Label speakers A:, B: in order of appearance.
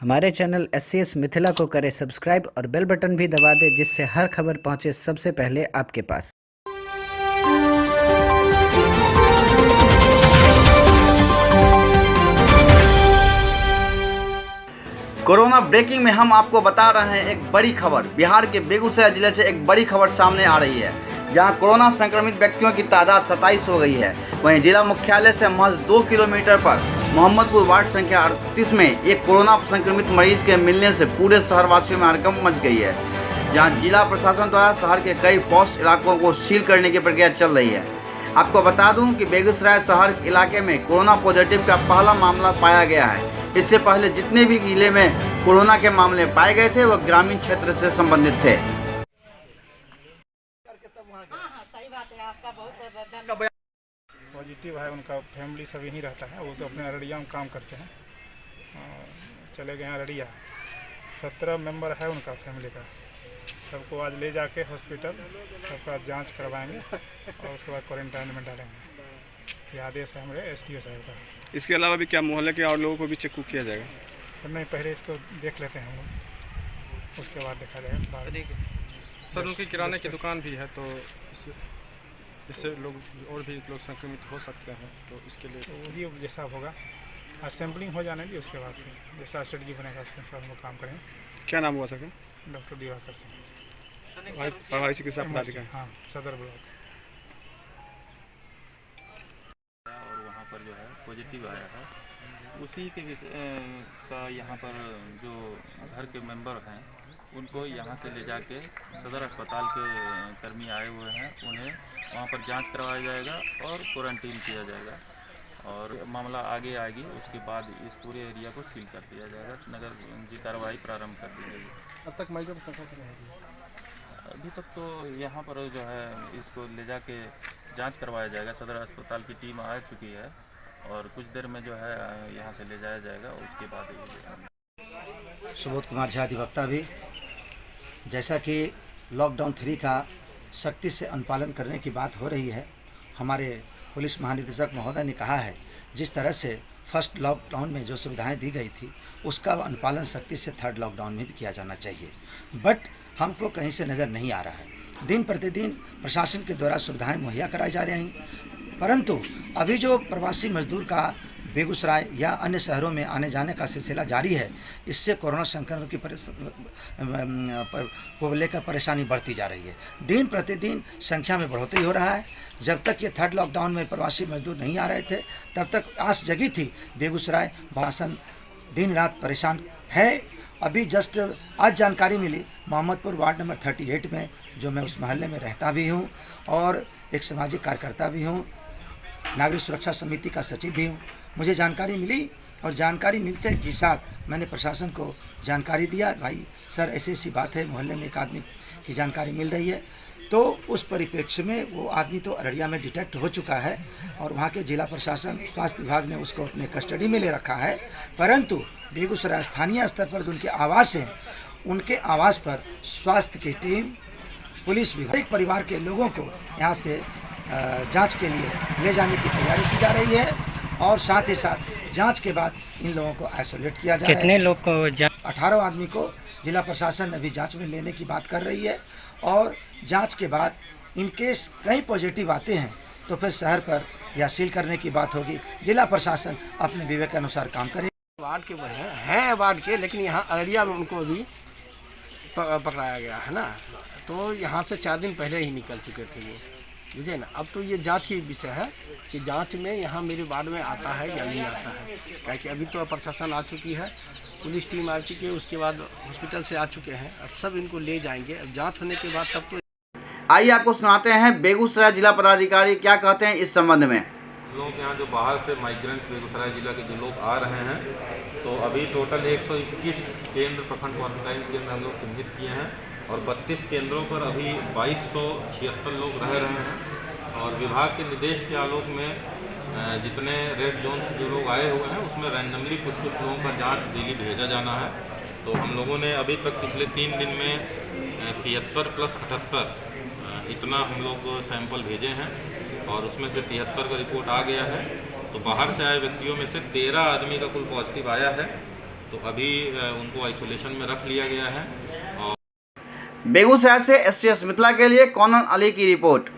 A: हमारे channel SCS Mithila को करें सब्सक्राइब और बेल बटन भी दबा दें, जिससे हर खबर पहुंचे सबसे पहले आपके पास।
B: कोरोना ब्रेकिंग में हम आपको बता रहे हैं एक बड़ी खबर। बिहार के बेगूसराय जिले से एक बड़ी खबर सामने आ रही है, जहां कोरोना संक्रमित व्यक्तियों की तादाद 27 हो गई है। वहीं जिला मुख्यालय से महज 2 किलोमीटर पर मोहम्मदपुर वार्ड संख्या 38 में एक कोरोना संक्रमित मरीज के मिलने से पूरे शहरवासियों में हड़कंप मच गई है। जहां जिला प्रशासन द्वारा शहर के कई पोस्ट इलाकों को सील करने की प्रक्रिया चल रही है। आपको बता दूं कि बेगूसराय शहर इलाके में कोरोना पॉजिटिव का पहला मामला पाया गया है। इससे पहले जितने भी जिले में कोरोना के मामले पाए गए थे वह ग्रामीण क्षेत्र से संबंधित थे।
C: पॉजिटिव है, उनका फैमिली सब यहीं रहता है। वो तो अपने अररिया में काम करते हैं, चले गए हैं अररिया। 17 मेंबर है उनका फैमिली का। सबको आज ले जाके हॉस्पिटल सबका जांच करवाएंगे और उसके बाद क्वारंटाइन में डालेंगे। ये आदेश है हमारे SDO साहब का।
D: इसके अलावा भी क्या मोहल्ले के और लोगों को भी चेक किया जाएगा?
C: तो नहीं, पहले इसको देख लेते हैं हम लोग, उसके बाद देखा जाएगा।
E: सर उनकी किराने की दुकान भी है, तो इससे लोग और भी लोग संक्रमित हो सकते हैं, तो इसके लिए
C: तो ये जैसा होगा आज सैम्पलिंग हो जाने दी, उसके बाद फिर जैसा स्ट्रेटजी बनेगा उसके अनुसार हम लोग काम करेंगे।
D: क्या नाम हुआ सर?
C: डॉक्टर दिवाकर सिंह,
D: प्रभारी चिकित्सा पदाधिकारी।
C: हाँ, सदर ब्लॉक।
F: और वहाँ पर जो है पॉजिटिव आया है, उसी के का यहाँ पर जो घर के मेंबर हैं उनको यहाँ से ले जाके सदर अस्पताल के कर्मी आए हुए हैं, उन्हें वहाँ पर जांच करवाया जाएगा और क्वारंटीन किया जाएगा और मामला आगे आएगी। उसके बाद इस पूरे एरिया को सील कर दिया जाएगा, नगर की कार्रवाई प्रारंभ कर दी जाएगी।
E: अब तक मरीजों की संख्या कितनी है?
F: अभी तक तो यहाँ पर जो है इसको ले जाके जांच करवाया जाएगा। सदर अस्पताल की टीम आ चुकी है और कुछ देर में जो है यहाँ से ले जाया जाएगा। उसके बाद
G: सुबोध कुमार झा अधिवक्ता भी, जैसा कि लॉकडाउन 3 का सख्ती से अनुपालन करने की बात हो रही है, हमारे पुलिस महानिदेशक महोदय ने कहा है जिस तरह से फर्स्ट लॉकडाउन में जो सुविधाएं दी गई थी उसका अनुपालन सख्ती से थर्ड लॉकडाउन में भी किया जाना चाहिए। बट हमको कहीं से नज़र नहीं आ रहा है। दिन प्रतिदिन प्रशासन के द्वारा सुविधाएं मुहैया कराई जा रही हैं, परंतु अभी जो प्रवासी मजदूर का बेगूसराय या अन्य शहरों में आने जाने का सिलसिला जारी है, इससे कोरोना संक्रमण की को लेकर परेशानी बढ़ती जा रही है। दिन प्रतिदिन संख्या में बढ़ोतरी हो रहा है। जब तक ये थर्ड लॉकडाउन में प्रवासी मजदूर नहीं आ रहे थे तब तक आस जगी थी। बेगूसराय प्रशासन दिन रात परेशान है। अभी जस्ट आज जानकारी मिली, मोहम्मदपुर वार्ड नंबर 38 में, जो मैं उस मोहल्ले में रहता भी हूँ और एक सामाजिक कार्यकर्ता भी हूँ, नागरिक सुरक्षा समिति का सचिव भी हूँ, मुझे जानकारी मिली और जानकारी मिलते के साथ मैंने प्रशासन को जानकारी दिया, भाई सर ऐसी ऐसी बात है, मोहल्ले में एक आदमी की जानकारी मिल रही है। तो उस परिप्रेक्ष्य में वो आदमी तो अररिया में डिटेक्ट हो चुका है और वहाँ के जिला प्रशासन स्वास्थ्य विभाग ने उसको अपने कस्टडी में ले रखा है, परंतु बेगूसराय स्थानीय स्तर पर जो उनके आवास हैं, उनके आवास पर स्वास्थ्य की टीम, पुलिस विभाग, एक परिवार के लोगों को यहाँ से जांच के लिए ले जाने की तैयारी की जा रही है और साथ ही साथ जांच के बाद इन लोगों को आइसोलेट किया जा रहा है।
A: कितने लोग को
G: 18 आदमी को जिला प्रशासन अभी जांच में लेने की बात कर रही है और जांच के बाद इन केस कहीं पॉजिटिव आते हैं तो फिर शहर पर या सील करने की बात होगी। जिला प्रशासन अपने विवेक के अनुसार काम करे।
E: वार्ड के हैं वार्ड के, लेकिन यहाँ अररिया में उनको अभी पकड़ाया गया है ना, तो यहाँ से 4 दिन पहले ही निकल चुके थे ये, बुझे ना। अब तो ये जांच की विषय है कि जांच में यहाँ मेरे वार्ड में आता है या नहीं आता है, क्योंकि अभी तो प्रशासन आ चुकी है, पुलिस टीम आ चुकी है, उसके बाद हॉस्पिटल से आ चुके हैं, अब सब इनको ले जाएंगे। अब जांच होने के बाद तब तो।
B: आइए आपको सुनाते हैं बेगूसराय जिला पदाधिकारी क्या कहते हैं इस संबंध में।
H: लोग यहाँ जो बाहर से माइग्रेंट्स बेगूसराय जिला के जो लोग आ रहे हैं, तो अभी टोटल 121 केंद्र प्रखंड क्वारंटाइन केंद्र हम लोग चिन्हित किए हैं और 32 केंद्रों पर अभी 2276 लोग रह रहे हैं। और विभाग के निर्देश के आलोक में जितने रेड जोन से जो लोग आए हुए हैं उसमें रैंडमली कुछ लोगों का जांच डेली भेजा जाना है। तो हम लोगों ने अभी तक पिछले 3 दिन में 73 + 78 इतना हम लोग सैंपल भेजे हैं और उसमें से 73 का रिपोर्ट आ गया है। तो बाहर से आए व्यक्तियों में से 13 आदमी का कुल पॉजिटिव आया है तो अभी उनको आइसोलेशन में रख लिया गया है।
B: बेगूसराय से एसटीएस मिथिला के लिए कौनन अली की रिपोर्ट।